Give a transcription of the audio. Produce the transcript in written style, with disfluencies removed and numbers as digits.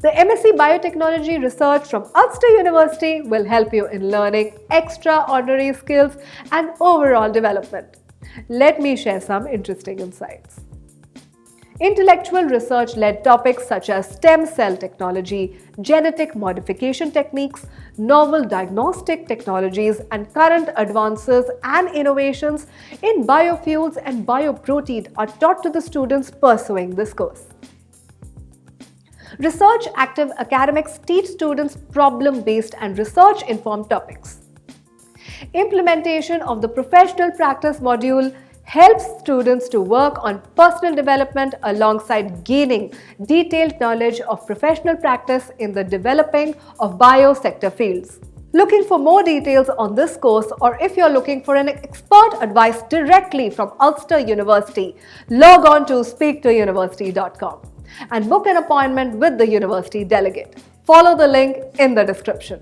The MSc Biotechnology research from Ulster University will help you in learning extraordinary skills and overall development. Let me share some interesting insights. Intellectual research-led topics such as stem cell technology, genetic modification techniques, novel diagnostic technologies, and current advances and innovations in biofuels and bioprotein are taught to the students pursuing this course. Research-active academics teach students problem-based and research-informed topics. Implementation of the professional practice module helps students to work on personal development alongside gaining detailed knowledge of professional practice in the developing of biosector fields. Looking for more details on this course, or if you're looking for an expert advice directly from Ulster University, log on to speaktouniversity.com and book an appointment with the university delegate. Follow the link in the description.